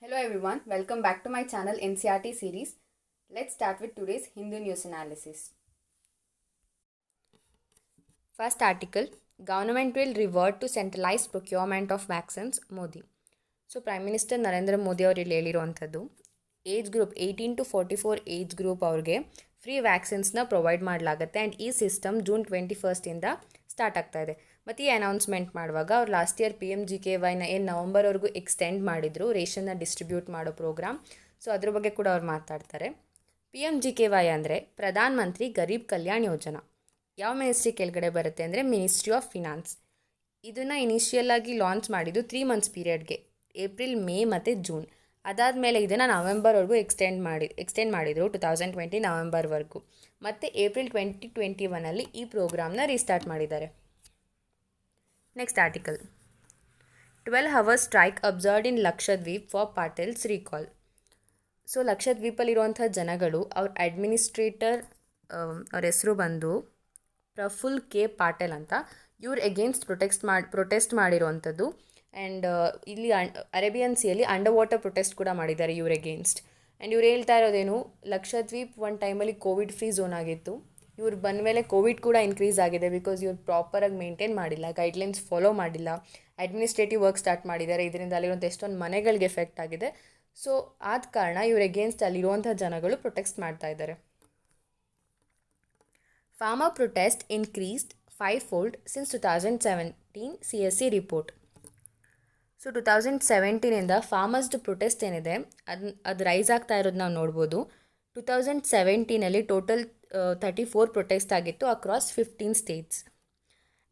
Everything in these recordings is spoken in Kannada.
Hello everyone, welcome back to my channel NCRT series. Let's start with today's Hindu news analysis. First article, Government will revert to centralized procurement of vaccines, Modi. So prime minister Narendra Modi ಅವರು ಇಲ್ಲಿ ಹೇಳಿರುವಂಥದ್ದು age group 18 to 44 age group ಅವ್ರಿಗೆ ಫ್ರೀ ವ್ಯಾಕ್ಸಿನ್ಸ್ನ ಪ್ರೊವೈಡ್ ಮಾಡಲಾಗುತ್ತೆ ಆ್ಯಂಡ್ ಈ ಸಿಸ್ಟಮ್ ಜೂನ್ 21 ಸ್ಟಾರ್ಟ್ ಆಗ್ತಾ ಇದೆ. ಮತ್ತು ಈ ಅನೌನ್ಸ್ಮೆಂಟ್ ಮಾಡುವಾಗ ಅವ್ರು ಲಾಸ್ಟ್ ಇಯರ್ PMGKYನ ಏನು ನವಂಬರ್ವರೆಗೂ ಎಕ್ಸ್ಟೆಂಡ್ ಮಾಡಿದರು ರೇಷನ್ನ ಡಿಸ್ಟ್ರಿಬ್ಯೂಟ್ ಮಾಡೋ ಪ್ರೋಗ್ರಾಮ್. ಸೊ ಅದ್ರ ಬಗ್ಗೆ ಕೂಡ ಅವ್ರು ಮಾತಾಡ್ತಾರೆ. PMGKY ಅಂದರೆ ಪ್ರಧಾನ ಮಂತ್ರಿ ಗರೀಬ್ ಕಲ್ಯಾಣ್ ಯೋಜನಾ. ಯಾವ ಮಿನಿಸ್ಟ್ರಿ ಕೆಳಗಡೆ ಬರುತ್ತೆ ಅಂದರೆ ಮಿನಿಸ್ಟ್ರಿ ಆಫ್ ಫಿನಾನ್ಸ್. ಇದನ್ನು ಇನಿಷಿಯಲ್ ಆಗಿ ಲಾಂಚ್ ಮಾಡಿದ್ದು 3 months ಪೀರಿಯಡ್ಗೆ, ಏಪ್ರಿಲ್, ಮೇ ಮತ್ತು ಜೂನ್. ಅದಾದಮೇಲೆ ಇದನ್ನು ನವೆಂಬರ್ವರೆಗೂ ಎಕ್ಸ್ಟೆಂಡ್ ಮಾಡಿದರು 2020 ನವೆಂಬರ್ವರೆಗೂ. ಮತ್ತು ಏಪ್ರಿಲ್ 2021 ಈ ಪ್ರೋಗ್ರಾಮ್ನ ರೀಸ್ಟಾರ್ಟ್ ಮಾಡಿದ್ದಾರೆ. Next article, 12 hours strike observed in Lakshadweep for Patel's recall. So ಲಕ್ಷದ್ವೀಪಲ್ಲಿರುವಂಥ ಜನಗಳು ಅವ್ರ ಅಡ್ಮಿನಿಸ್ಟ್ರೇಟರ್ ಅವ್ರ ಹೆಸರು ಬಂದು ಪ್ರಫುಲ್ ಕೆ ಪಾಟೀಲ್ ಅಂತ, ಇವ್ರು ಎಗೇನ್ಸ್ಟ್ ಪ್ರೊಟೆಸ್ಟ್ ಮಾಡಿರುವಂಥದ್ದು. ಆ್ಯಂಡ್ ಇಲ್ಲಿ ಅರೇಬಿಯನ್ ಸಿಯಲ್ಲಿ ಅಂಡರ್ ವಾಟರ್ ಪ್ರೊಟೆಸ್ಟ್ ಕೂಡ ಮಾಡಿದ್ದಾರೆ ಇವ್ರ ಎಗೇನ್ಸ್ಟ್. ಆ್ಯಂಡ್ ಇವ್ರು ಹೇಳ್ತಾ ಇರೋದೇನು, ಲಕ್ಷದ್ವೀಪ್ ಒಂದು ಟೈಮಲ್ಲಿ ಕೋವಿಡ್ ಫ್ರೀ ಝೋನ್ ಆಗಿತ್ತು. ಇವ್ರು ಬಂದ ಮೇಲೆ ಕೋವಿಡ್ ಕೂಡ ಇನ್ಕ್ರೀಸ್ ಆಗಿದೆ ಬಿಕಾಸ್ ಇವ್ರು ಪ್ರಾಪರಾಗಿ ಮೇಂಟೈನ್ ಮಾಡಿಲ್ಲ, ಗೈಡ್ಲೈನ್ಸ್ ಫಾಲೋ ಮಾಡಿಲ್ಲ, ಅಡ್ಮಿನಿಸ್ಟ್ರೇಟಿವ್ ವರ್ಕ್ ಸ್ಟಾರ್ಟ್ ಮಾಡಿದ್ದಾರೆ. ಇದರಿಂದ ಅಲ್ಲಿರುವಂಥ ಎಷ್ಟೊಂದು ಮನೆಗಳಿಗೆ ಎಫೆಕ್ಟ್ ಆಗಿದೆ. ಸೊ ಆದ ಕಾರಣ ಇವ್ರ ಎಗೇನ್ಸ್ಟ್ ಅಲ್ಲಿರುವಂಥ ಜನಗಳು ಪ್ರೊಟೆಸ್ಟ್ ಮಾಡ್ತಾ ಇದ್ದಾರೆ. Farmer protest increased 5-fold since 2017 CSE report. So 2017 ಫಾರ್ಮರ್ಸ್ದು ಪ್ರೊಟೆಸ್ಟ್ ಏನಿದೆ ಅದು ರೈಸ್ ಆಗ್ತಾ ಇರೋದು ನಾವು ನೋಡ್ಬೋದು. 2017 ಟೋಟಲ್ 34 ಪ್ರೊಟೆಸ್ಟ್ ಆಗಿತ್ತು ಅಕ್ರಾಸ್ 15 states.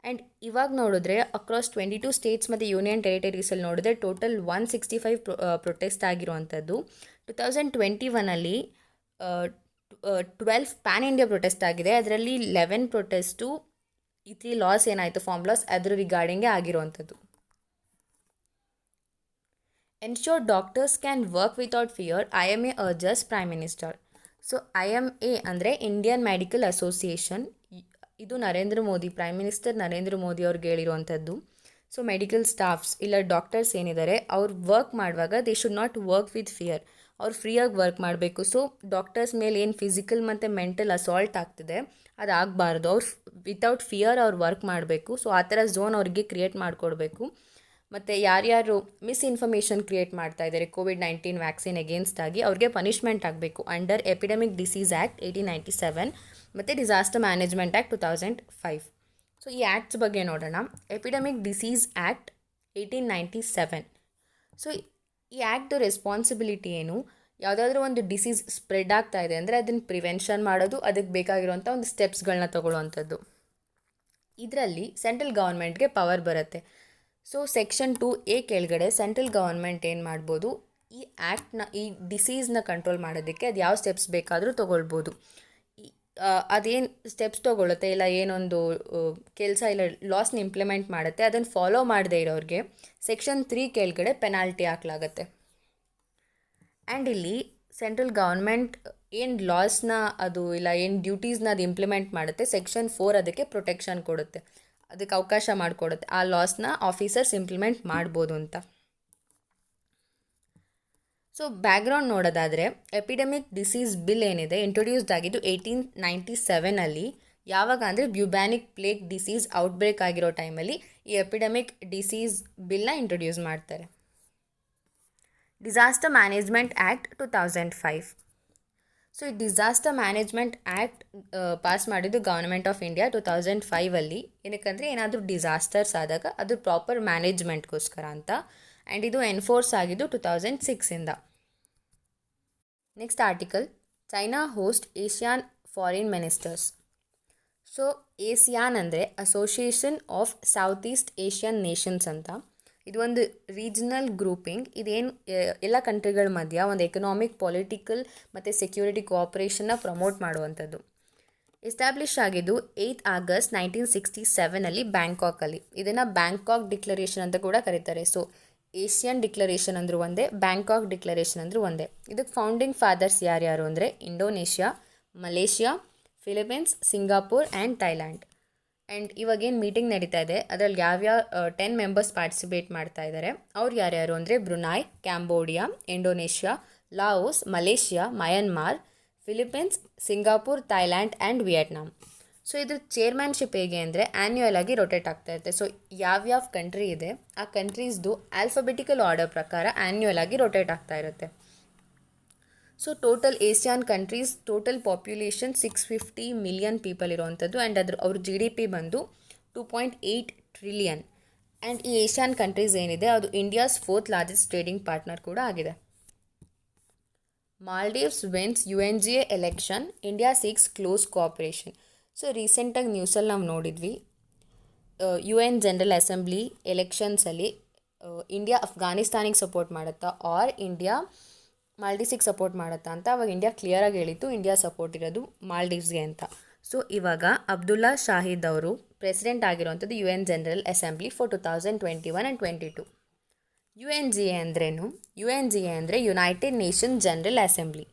ಆ್ಯಂಡ್ ಇವಾಗ ನೋಡಿದ್ರೆ ಅಕ್ರಾಸ್ 22 states ಮತ್ತು ಯೂನಿಯನ್ ಟೆರಿಟರೀಸಲ್ಲಿ ನೋಡಿದ್ರೆ ಟೋಟಲ್ 165 ಪ್ರೊಟೆಸ್ಟ್ ಆಗಿರುವಂಥದ್ದು. 2021 12 ಪ್ಯಾನ್ ಇಂಡಿಯಾ ಪ್ರೊಟೆಸ್ಟ್ ಆಗಿದೆ. ಅದರಲ್ಲಿ 11 ಪ್ರೊಟೆಸ್ಟು ಈ 3 ಲಾಸ್ ಏನಾಯಿತು, ಫಾರ್ಮ್ ಲಾಸ್, ಅದ್ರ ರಿಗಾರ್ಡಿಂಗೇ ಆಗಿರುವಂಥದ್ದು. Ensure doctors can work without fear, IMA urges prime minister. So IMA ಅಂದರೆ ಇಂಡಿಯನ್ ಮೆಡಿಕಲ್ ಅಸೋಸಿಯೇಷನ್. ಇದು ನರೇಂದ್ರ ಮೋದಿ, ಪ್ರೈಮ್ ಮಿನಿಸ್ಟರ್ ನರೇಂದ್ರ ಮೋದಿ ಅವ್ರಿಗೆ ಹೇಳಿರುವಂಥದ್ದು. ಸೊ ಮೆಡಿಕಲ್ ಸ್ಟಾಫ್ಸ್ ಇಲ್ಲ ಡಾಕ್ಟರ್ಸ್ ಏನಿದ್ದಾರೆ ಅವ್ರು ವರ್ಕ್ ಮಾಡುವಾಗ they should not work with fear. ಅವ್ರು ಫ್ರೀಯಾಗಿ ವರ್ಕ್ ಮಾಡಬೇಕು. ಸೊ ಡಾಕ್ಟರ್ಸ್ ಮೇಲೆ ಏನು ಫಿಸಿಕಲ್ ಮತ್ತು ಮೆಂಟಲ್ ಅಸಾಲ್ಟ್ ಆಗ್ತಿದೆ ಅದು ಆಗಬಾರ್ದು. ಅವ್ರು ವಿತೌಟ್ ಫಿಯರ್ ಅವ್ರು ವರ್ಕ್ ಮಾಡಬೇಕು. ಸೊ ಆ ಥರ ಝೋನ್ ಅವ್ರಿಗೆ ಕ್ರಿಯೇಟ್ ಮಾಡಿಕೊಡ್ಬೇಕು. ಮತ್ತು ಯಾರ್ಯಾರು ಮಿಸ್ಇನ್ಫಾರ್ಮೇಷನ್ ಕ್ರಿಯೇಟ್ ಮಾಡ್ತಾ ಇದ್ದಾರೆ COVID-19 ವ್ಯಾಕ್ಸಿನ್ ಎಗೇನ್ಸ್ಟ್ ಆಗಿ ಅವ್ರಿಗೆ ಪನಿಷ್ಮೆಂಟ್ ಆಗಬೇಕು ಅಂಡರ್ ಎಪಿಡೆಮಿಕ್ ಡಿಸೀಸ್ ಆ್ಯಕ್ಟ್ 1897 ಮತ್ತು ಡಿಸಾಸ್ಟರ್ ಮ್ಯಾನೇಜ್ಮೆಂಟ್ ಆ್ಯಕ್ಟ್ 2005. ಸೊ ಈ ಆ್ಯಕ್ಟ್ಸ್ ಬಗ್ಗೆ ನೋಡೋಣ. Epidemic disease act 1897. ಸೊ ಈ ಆ್ಯಕ್ಟ್ದು ರೆಸ್ಪಾನ್ಸಿಬಿಲಿಟಿ ಏನು, ಯಾವುದಾದ್ರೂ ಒಂದು ಡಿಸೀಸ್ ಸ್ಪ್ರೆಡ್ ಆಗ್ತಾ ಇದೆ ಅಂದರೆ ಅದನ್ನು ಪ್ರಿವೆನ್ಷನ್ ಮಾಡೋದು, ಅದಕ್ಕೆ ಬೇಕಾಗಿರುವಂಥ ಒಂದು ಸ್ಟೆಪ್ಸ್ಗಳನ್ನ ತಗೊಳ್ಳುವಂಥದ್ದು. ಇದರಲ್ಲಿ ಸೆಂಟ್ರಲ್ ಗೌರ್ಮೆಂಟ್ಗೆ ಪವರ್ ಬರುತ್ತೆ. ಸೊ ಸೆಕ್ಷನ್ 2A ಕೆಳಗಡೆ ಸೆಂಟ್ರಲ್ ಗೌರ್ಮೆಂಟ್ ಏನು ಮಾಡ್ಬೋದು, ಈ ಆ್ಯಕ್ಟ್ನ ಈ ಡಿಸೀಸ್ನ ಕಂಟ್ರೋಲ್ ಮಾಡೋದಕ್ಕೆ ಅದು ಯಾವ ಸ್ಟೆಪ್ಸ್ ಬೇಕಾದರೂ ತೊಗೊಳ್ಬೋದು. ಅದೇನು ಸ್ಟೆಪ್ಸ್ ತೊಗೊಳುತ್ತೆ ಇಲ್ಲ ಏನೊಂದು ಕೆಲಸ ಇಲ್ಲ ಲಾಸ್ನ ಇಂಪ್ಲಿಮೆಂಟ್ ಮಾಡುತ್ತೆ, ಅದನ್ನು ಫಾಲೋ ಮಾಡದೇ ಇರೋರಿಗೆ ಸೆಕ್ಷನ್ 3 ಕೆಳಗಡೆ ಪೆನಾಲ್ಟಿ ಹಾಕಲಾಗತ್ತೆ. ಆ್ಯಂಡ್ ಇಲ್ಲಿ ಸೆಂಟ್ರಲ್ ಗೌರ್ಮೆಂಟ್ ಏನು ಲಾಸ್ನ ಅದು ಇಲ್ಲ ಏನು ಡ್ಯೂಟೀಸ್ನ ಅದು ಇಂಪ್ಲಿಮೆಂಟ್ ಮಾಡುತ್ತೆ, ಸೆಕ್ಷನ್ 4 ಅದಕ್ಕೆ ಪ್ರೊಟೆಕ್ಷನ್ ಕೊಡುತ್ತೆ, ಅದಕ್ಕೆ ಅವಕಾಶ ಮಾಡಿಕೊಡುತ್ತೆ ಆ ಲಾಸ್ನ ಆಫೀಸರ್ಸ್ ಇಂಪ್ಲಿಮೆಂಟ್ ಮಾಡ್ಬೋದು ಅಂತ. ಸೊ ಬ್ಯಾಕ್ಗ್ರೌಂಡ್ ನೋಡೋದಾದರೆ ಎಪಿಡೆಮಿಕ್ ಡಿಸೀಸ್ ಬಿಲ್ ಏನಿದೆ ಇಂಟ್ರೊಡ್ಯೂಸ್ಡ್ ಆಗಿದ್ದು 1897 ಯಾವಾಗ ಅಂದರೆ ಬ್ಯುಬ್ಯಾನಿಕ್ ಪ್ಲೇಗ್ ಡಿಸೀಸ್ ಔಟ್ಬ್ರೇಕ್ ಆಗಿರೋ ಟೈಮಲ್ಲಿ ಈ ಎಪಿಡೆಮಿಕ್ ಡಿಸೀಸ್ ಬಿಲ್ನ ಇಂಟ್ರೊಡ್ಯೂಸ್ ಮಾಡ್ತಾರೆ. Disaster management act 2005. ಸೊ ಈ ಡಿಸಾಸ್ಟರ್ ಮ್ಯಾನೇಜ್ಮೆಂಟ್ ಆ್ಯಕ್ಟ್ ಪಾಸ್ ಮಾಡಿದ್ದು ಗೌರ್ಮೆಂಟ್ ಆಫ್ ಇಂಡಿಯಾ 2005 ಏನಕ್ಕಂದರೆ ಏನಾದರೂ ಡಿಸಾಸ್ಟರ್ಸ್ ಆದಾಗ ಅದು ಪ್ರಾಪರ್ ಮ್ಯಾನೇಜ್ಮೆಂಟ್ಗೋಸ್ಕರ ಅಂತ. ಆ್ಯಂಡ್ ಇದು ಎನ್ಫೋರ್ಸ್ ಆಗಿದ್ದು 2006. Next article, China host Asian foreign ministers. So ASEAN ಅಂದರೆ association of south East Asian Nations ಅಂತ. ಇದು ಒಂದು ರೀಜನಲ್ ಗ್ರೂಪಿಂಗ್. ಇದೇನು ಎಲ್ಲ ಕಂಟ್ರಿಗಳ ಮಧ್ಯ ಒಂದು ಎಕನಾಮಿಕ್, ಪೊಲಿಟಿಕಲ್ ಮತ್ತು ಸೆಕ್ಯೂರಿಟಿ ಕೋಆಪ್ರೇಷನ್ನ ಪ್ರಮೋಟ್ ಮಾಡುವಂಥದ್ದು. ಎಸ್ಟಾಬ್ಲಿಷ್ ಆಗಿದ್ದು 8 August 1967 ಬ್ಯಾಂಕಾಕಲ್ಲಿ. ಇದನ್ನು ಬ್ಯಾಂಕಾಕ್ ಡಿಕ್ಲರೇಷನ್ ಅಂತ ಕೂಡ ಕರೀತಾರೆ. ಸೊ ಏಷ್ಯನ್ ಡಿಕ್ಲರೇಷನ್ ಅಂದರೂ ಒಂದೇ, ಬ್ಯಾಂಕಾಕ್ ಡಿಕ್ಲರೇಷನ್ ಅಂದರೂ ಒಂದೇ. ಇದಕ್ಕೆ ಫೌಂಡಿಂಗ್ ಫಾದರ್ಸ್ ಯಾರ್ಯಾರು ಅಂದರೆ Indonesia, Malaysia, Philippines, Singapore and Thailand. And ಇವಾಗೇನು ಮೀಟಿಂಗ್ ನಡೀತಾ ಇದೆ ಅದರಲ್ಲಿ ಯಾವ್ಯಾವ 10 ಮೆಂಬರ್ಸ್ ಪಾರ್ಟಿಸಿಪೇಟ್ ಮಾಡ್ತಾ ಇದ್ದಾರೆ. ಅವ್ರು ಯಾರ್ಯಾರು ಅಂದರೆ Brunei, Cambodia, Indonesia, Laos, Malaysia, Myanmar, Philippines, Singapore, Thailand and Vietnam. So ಇದ್ರ ಚೇರ್ಮನ್ಶಿಪ್ ಹೇಗೆ ಅಂದರೆ ಆ್ಯನ್ಯುಯಲ್ ಆಗಿ ರೊಟೇಟ್ ಆಗ್ತಾ ಇರುತ್ತೆ. ಸೊ ಯಾವ್ಯಾವ ಕಂಟ್ರಿ ಇದೆ ಆ ಕಂಟ್ರೀಸ್ದು ಆಲ್ಫಾಬೆಟಿಕಲ್ ಆರ್ಡರ್ ಪ್ರಕಾರ ಆ್ಯನ್ಯುಯಲ್ ಆಗಿ ರೊಟೇಟ್ ಆಗ್ತಾ ಇರುತ್ತೆ. So total ASEAN countries total population 650 million people ಇರೋವಂಥದ್ದು. ಆ್ಯಂಡ್ ಅವ್ರ GDP ಬಂದು 2.8 ಟ್ರಿಲಿಯನ್. ಆ್ಯಂಡ್ ಈ ಏಷ್ಯಾನ್ ಕಂಟ್ರೀಸ್ ಏನಿದೆ ಅದು India's 4th largest trading partner ಕೂಡ ಆಗಿದೆ. Maldives wins UNGA election, India seeks close cooperation. So ರೀಸೆಂಟಾಗಿ ನ್ಯೂಸಲ್ಲಿ ನಾವು ನೋಡಿದ್ವಿ UN ಜನರಲ್ ಅಸೆಂಬ್ಲಿ ಎಲೆಕ್ಷನ್ಸಲ್ಲಿ ಇಂಡಿಯಾ ಅಫ್ಘಾನಿಸ್ತಾನಿಗೆ ಸಪೋರ್ಟ್ ಮಾಡುತ್ತಾ ಆರ್ ಇಂಡಿಯಾ ಮಾಲ್ಡೀವ್ಸಿಗೆ ಸಪೋರ್ಟ್ ಮಾಡುತ್ತಾ ಅಂತ. ಅವಾಗ ಇಂಡಿಯಾ ಕ್ಲಿಯರಾಗಿ ಹೇಳಿತ್ತು ಇಂಡಿಯಾ ಸಪೋರ್ಟ್ ಇರೋದು ಮಾಲ್ಡೀವ್ಸ್ಗೆ ಅಂತ. ಸೊ ಇವಾಗ ಅಬ್ದುಲ್ಲಾ ಶಾಹಿದ್ ಅವರು ಪ್ರೆಸಿಡೆಂಟ್ ಆಗಿರುವಂಥದ್ದು UN general assembly for 2021 and 22. UNGA ಅಂದ್ರೇನು? UNGA ಅಂದರೆ United Nations general assembly.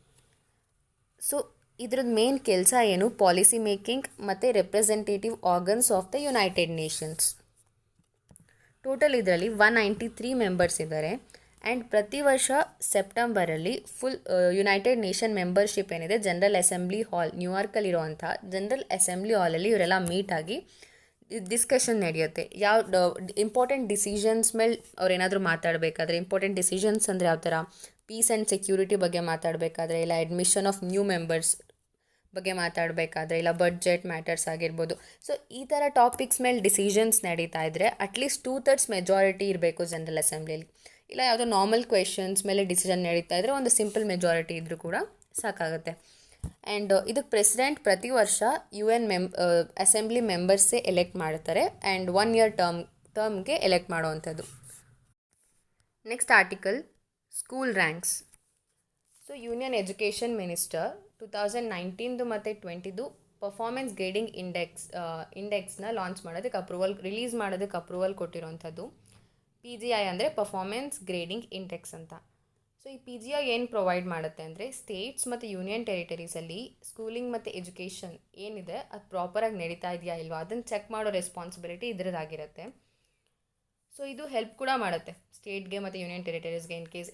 So ಇದ್ರದ್ದು ಮೇನ್ ಕೆಲಸ ಏನು? ಪಾಲಿಸಿ ಮೇಕಿಂಗ್ ಮತ್ತು representative organs of the United Nations. Total ಇದರಲ್ಲಿ 193 ಮೆಂಬರ್ಸ್ ಇದ್ದಾರೆ. ಆ್ಯಂಡ್ ಪ್ರತಿ ವರ್ಷ ಸೆಪ್ಟೆಂಬರಲ್ಲಿ ಫುಲ್ ಯುನೈಟೆಡ್ ನೇಷನ್ ಮೆಂಬರ್ಶಿಪ್ ಏನಿದೆ ಜನರಲ್ ಅಸೆಂಬ್ಲಿ ಹಾಲ್ ನ್ಯೂಯಾರ್ಕಲ್ಲಿರುವಂಥ ಜನರಲ್ ಅಸೆಂಬ್ಲಿ ಹಾಲಲ್ಲಿ ಇವರೆಲ್ಲ ಮೀಟಾಗಿ ಡಿಸ್ಕಷನ್ ನಡೆಯುತ್ತೆ. ಯಾವ ಇಂಪಾರ್ಟೆಂಟ್ ಡಿಸಿಷನ್ಸ್ ಮೇಲೆ ಅವ್ರೇನಾದರೂ ಮಾತಾಡಬೇಕಾದ್ರೆ, ಇಂಪಾರ್ಟೆಂಟ್ ಡಿಸಿಷನ್ಸ್ ಅಂದರೆ ಯಾವ ಥರ ಪೀಸ್ ಆ್ಯಂಡ್ ಸೆಕ್ಯೂರಿಟಿ ಬಗ್ಗೆ ಮಾತಾಡಬೇಕಾದ್ರೆ, ಇಲ್ಲ ಅಡ್ಮಿಷನ್ ಆಫ್ ನ್ಯೂ ಮೆಂಬರ್ಸ್ ಬಗ್ಗೆ ಮಾತಾಡಬೇಕಾದ್ರೆ, ಇಲ್ಲ ಬಡ್ಜೆಟ್ ಮ್ಯಾಟರ್ಸ್ ಆಗಿರ್ಬೋದು. ಸೊ ಈ ಥರ ಟಾಪಿಕ್ಸ್ ಮೇಲೆ ಡಿಸಿಷನ್ಸ್ ನಡೀತಾ ಇದ್ದರೆ ಅಟ್ಲೀಸ್ಟ್ 2/3 ಮೆಜಾರಿಟಿ ಇರಬೇಕು ಜನರಲ್ ಅಸೆಂಬ್ಲಿಯಲ್ಲಿ. ಇಲ್ಲ ಯಾವುದೋ ನಾರ್ಮಲ್ ಕ್ವೆಶನ್ಸ್ ಮೇಲೆ ಡಿಸಿಷನ್ ನಡೀತಾ ಇದ್ದರೆ ಒಂದು ಸಿಂಪಲ್ ಮೆಜಾರಿಟಿ ಇದ್ದರೂ ಕೂಡ ಸಾಕಾಗುತ್ತೆ. ಆ್ಯಂಡ್ ಇದಕ್ಕೆ ಪ್ರೆಸಿಡೆಂಟ್ ಪ್ರತಿ ವರ್ಷ UN ಅಸೆಂಬ್ಲಿ ಮೆಂಬರ್ಸೇ ಎಲೆಕ್ಟ್ ಮಾಡ್ತಾರೆ. ಆ್ಯಂಡ್ 1 year ಟರ್ಮ್ಗೆ ಎಲೆಕ್ಟ್ ಮಾಡೋವಂಥದ್ದು. Next article, school ranks. So union education minister 2019 ಮತ್ತು 20 ಪರ್ಫಾರ್ಮೆನ್ಸ್ ಗ್ರೇಡಿಂಗ್ ಇಂಡೆಕ್ಸ್ನ ಲಾಂಚ್ ಮಾಡೋದಕ್ಕೆ ರಿಲೀಸ್ ಮಾಡೋದಕ್ಕೆ ಅಪ್ರೂವಲ್ ಕೊಟ್ಟಿರೋವಂಥದ್ದು. PGI ಅಂದರೆ ಪರ್ಫಾರ್ಮೆನ್ಸ್ ಗ್ರೇಡಿಂಗ್ ಇಂಡೆಕ್ಸ್ ಅಂತ. ಸೊ ಈ PGI ಏನು ಪ್ರೊವೈಡ್ ಮಾಡುತ್ತೆ ಅಂದರೆ ಸ್ಟೇಟ್ಸ್ ಮತ್ತು ಯೂನಿಯನ್ ಟೆರಿಟರೀಸಲ್ಲಿ ಸ್ಕೂಲಿಂಗ್ ಮತ್ತು ಎಜುಕೇಷನ್ ಏನಿದೆ ಅದು ಪ್ರಾಪರಾಗಿ ನಡೀತಾ ಇದೆಯಾ ಇಲ್ವಾ ಅದನ್ನು ಚೆಕ್ ಮಾಡೋ ರೆಸ್ಪಾನ್ಸಿಬಿಲಿಟಿ ಇದ್ರದ್ದಾಗಿರುತ್ತೆ. ಸೊ ಇದು ಹೆಲ್ಪ್ ಕೂಡ ಮಾಡುತ್ತೆ ಸ್ಟೇಟ್ಗೆ ಮತ್ತು ಯೂನಿಯನ್ ಟೆರಿಟರೀಸ್ಗೆ ಇನ್ ಕೇಸ್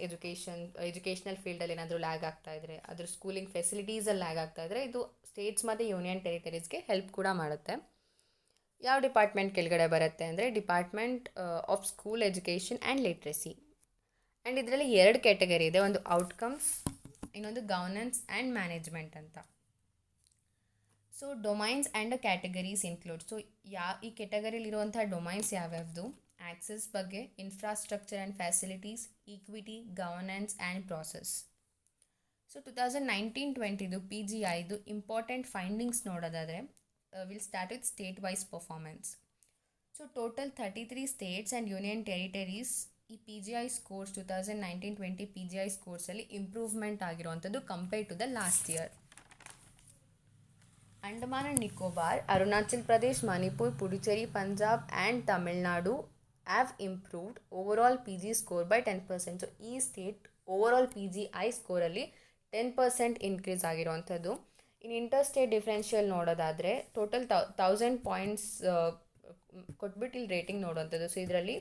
ಎಜುಕೇಷನಲ್ ಫೀಲ್ಡಲ್ಲಿ ಏನಾದರೂ ಲ್ಯಾಗ್ ಆಗ್ತಾ ಇದ್ದರೆ, ಅದ್ರ ಸ್ಕೂಲಿಂಗ್ ಫೆಸಿಲಿಟೀಸಲ್ಲಿ ಲ್ಯಾಗ್ ಆಗ್ತಾ ಇದ್ದರೆ ಇದು ಸ್ಟೇಟ್ಸ್ ಮತ್ತು ಯೂನಿಯನ್ ಟೆರಿಟರೀಸ್ಗೆ ಹೆಲ್ಪ್ ಕೂಡ ಮಾಡುತ್ತೆ. ಯಾವ ಡಿಪಾರ್ಟ್ಮೆಂಟ್ ಕೆಳಗಡೆ ಬರುತ್ತೆ ಅಂದರೆ department of school education and literacy. And ಇದರಲ್ಲಿ 2 ಕ್ಯಾಟಗರಿ ಇದೆ, ಒಂದು ಔಟ್ಕಮ್ಸ್, ಇನ್ನೊಂದು ಗವರ್ನೆನ್ಸ್ ಆ್ಯಂಡ್ ಮ್ಯಾನೇಜ್ಮೆಂಟ್ ಅಂತ. So domains and categories include. So ಈ ಕ್ಯಾಟಗರಿಲಿರುವಂಥ ಡೊಮೈನ್ಸ್ ಯಾವ್ಯಾವುದು? ಆಕ್ಸೆಸ್ ಬಗ್ಗೆ, infrastructure and facilities, equity, governance and process. So 2019-20 PGIದು ಇಂಪಾರ್ಟೆಂಟ್ ಫೈಂಡಿಂಗ್ಸ್ ನೋಡೋದಾದರೆ will start with state wise performance. So total 33 states and union territories ಈ PGI ಸ್ಕೋರ್ಸ್ 2019-20 PGI ಸ್ಕೋರ್ಸಲ್ಲಿ ಇಂಪ್ರೂವ್ಮೆಂಟ್ ಆಗಿರುವಂಥದ್ದು compare to the last year. Andaman and Nicobar, Arunachal Pradesh, Manipur, Puducherry, Punjab and Tamil Nadu have improved overall PG score by 10%. So ಈ ಸ್ಟೇಟ್ ಓವರಾಲ್ PGI ಸ್ಕೋರಲ್ಲಿ 10% ಇನ್ಕ್ರೀಸ್ ಆಗಿರುವಂಥದ್ದು. ಇನ್ನು ಇಂಟರ್ ಸ್ಟೇಟ್ ಡಿಫ್ರೆನ್ಷಿಯಲ್ ನೋಡೋದಾದರೆ ಟೋಟಲ್ 1000 ಪಾಯಿಂಟ್ಸ್ ಕೊಟ್ಬಿಟ್ಟು ಇಲ್ಲಿ ರೇಟಿಂಗ್ ನೋಡುವಂಥದ್ದು. ಸೊ ಇದರಲ್ಲಿ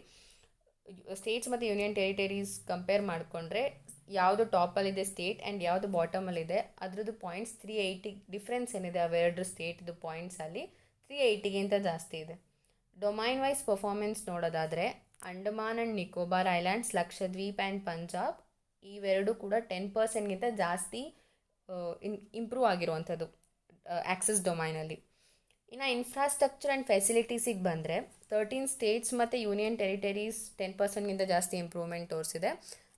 ಸ್ಟೇಟ್ಸ್ ಮತ್ತು ಯೂನಿಯನ್ ಟೆರಿಟರೀಸ್ ಕಂಪೇರ್ ಮಾಡಿಕೊಂಡ್ರೆ ಯಾವುದು ಟಾಪಲ್ಲಿದೆ ಸ್ಟೇಟ್ ಆ್ಯಂಡ್ ಯಾವುದು ಬಾಟಮಲ್ಲಿದೆ ಅದರದ್ದು ಪಾಯಿಂಟ್ಸ್ 380 ಡಿಫ್ರೆನ್ಸ್ ಏನಿದೆ ಅವೆರಡು ಸ್ಟೇಟ್ದು ಪಾಯಿಂಟ್ಸಲ್ಲಿ 380ಗಿಂತ ಜಾಸ್ತಿ ಇದೆ. ಡೊಮೈನ್ ವೈಸ್ ಪರ್ಫಾರ್ಮೆನ್ಸ್ ನೋಡೋದಾದರೆ Andaman and Nicobar islands, Lakshadweep and Punjab ಇವೆರಡು ಕೂಡ 10%ಗಿಂತ ಜಾಸ್ತಿ ಇಂಪ್ರೂವ್ ಆಗಿರುವಂಥದ್ದು ಆಕ್ಸೆಸ್ ಡೊಮೈನಲ್ಲಿ. ಇನ್ನು ಇನ್ಫ್ರಾಸ್ಟ್ರಕ್ಚರ್ ಆ್ಯಂಡ್ ಫೆಸಿಲಿಟೀಸಿಗೆ ಬಂದರೆ 13 ಸ್ಟೇಟ್ಸ್ ಮತ್ತು ಯೂನಿಯನ್ ಟೆರಿಟರೀಸ್ 10%ಗಿಂತ ಜಾಸ್ತಿ ಇಂಪ್ರೂವ್ಮೆಂಟ್ ತೋರಿಸಿದೆ.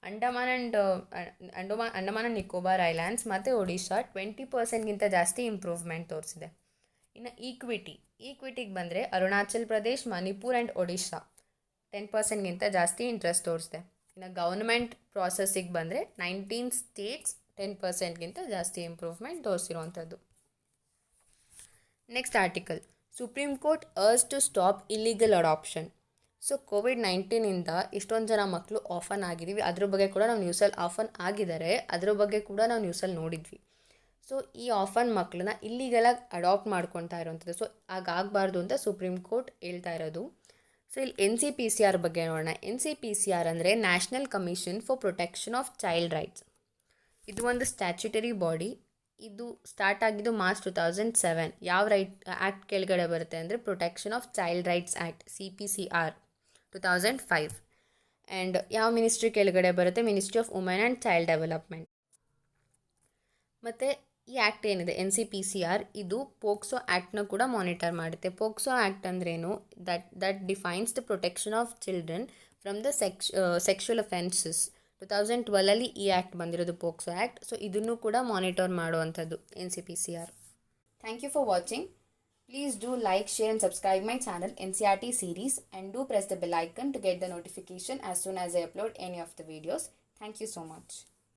ಅಂಡಮಾನ್ ಆ್ಯಂಡ್ ನಿಕೋಬಾರ್ ಐಲ್ಯಾಂಡ್ಸ್ ಮತ್ತು ಒಡಿಶಾ 20%ಗಿಂತ ಜಾಸ್ತಿ ಇಂಪ್ರೂವ್ಮೆಂಟ್ ತೋರಿಸಿದೆ. ಇನ್ನು ಈಕ್ವಿಟಿಗೆ ಬಂದರೆ ಅರುಣಾಚಲ್ ಪ್ರದೇಶ್, ಮಣಿಪುರ್ ಆ್ಯಂಡ್ ಒಡಿಶಾ 10%ಗಿಂತ ಜಾಸ್ತಿ ಇಂಟ್ರೆಸ್ಟ್ ತೋರಿಸಿದೆ. ಇನ್ನು ಗೌರ್ಮೆಂಟ್ ಪ್ರಾಸೆಸ್ಸಿಗೆ ಬಂದರೆ 19 ಸ್ಟೇಟ್ಸ್ 10%ಗಿಂತ ಜಾಸ್ತಿ ಇಂಪ್ರೂವ್ಮೆಂಟ್ ತೋರಿಸಿರುವಂಥದ್ದು. Next article, Supreme Court urges to stop illegal adoption. So COVID-19ಇಂದ ಇಷ್ಟೊಂದು ಜನ ಮಕ್ಕಳು ಆಫನ್ ಆಗಿದ್ದೀವಿ, ಅದ್ರ ಬಗ್ಗೆ ಕೂಡ ನಾವು ನ್ಯೂಸಲ್ಲಿ ಆಫನ್ ಆಗಿದ್ದಾರೆ, ಅದ್ರ ಬಗ್ಗೆ ಕೂಡ ನಾವು ನ್ಯೂಸಲ್ಲಿ ನೋಡಿದ್ವಿ. ಸೊ ಈ ಆಫನ್ ಮಕ್ಕಳನ್ನ ಇಲ್ಲಿಗೆಲ್ಲ ಅಡಾಪ್ಟ್ ಮಾಡ್ಕೊತಾ ಇರೋವಂಥದ್ದು. ಸೊ ಹಾಗಾಗಬಾರ್ದು ಅಂತ ಸುಪ್ರೀಂ ಕೋರ್ಟ್ ಹೇಳ್ತಾ ಇರೋದು. ಸೊ ಇಲ್ಲಿ NCPCR ಬಗ್ಗೆ ನೋಡೋಣ. NCPCR ಅಂದರೆ national commission for protection of child rights. ಇದು ಒಂದು ಸ್ಟ್ಯಾಚ್ಯುಟರಿ ಬಾಡಿ. ಇದು ಸ್ಟಾರ್ಟ್ ಆಗಿದ್ದು ಮಾರ್ಚ್ 2007. ಯಾವ ಆ್ಯಕ್ಟ್ ಕೆಳಗಡೆ ಬರುತ್ತೆ ಅಂದರೆ protection of child rights act CPCR 2005. And ಯಾವ ಮಿನಿಸ್ಟ್ರಿ ಕೆಳಗಡೆ ಬರುತ್ತೆ? Ministry of women and child development. ಮತ್ತು ಈ ಆ್ಯಕ್ಟ್ ಏನಿದೆ NCPCR, ಇದು ಪೋಕ್ಸೋ ಆ್ಯಕ್ಟ್ನ ಕೂಡ ಮಾನಿಟರ್ ಮಾಡುತ್ತೆ. ಪೋಕ್ಸೋ ಆ್ಯಕ್ಟ್ ಅಂದ್ರೇನು? That defines the protection of children from the sexual offences. 2012 ಈ ಆ್ಯಕ್ಟ್ ಬಂದಿರೋದು, ಪೋಕ್ಸೋ ಆ್ಯಕ್ಟ್. ಸೊ ಇದನ್ನು ಕೂಡ ಮಾನಿಟರ್ ಮಾಡುವಂಥದ್ದು NCPCR. Thank you for watching. Please do like, share and subscribe my channel NCERT series, and do press the bell icon to get the notification as soon as I upload any of the videos. Thank you so much.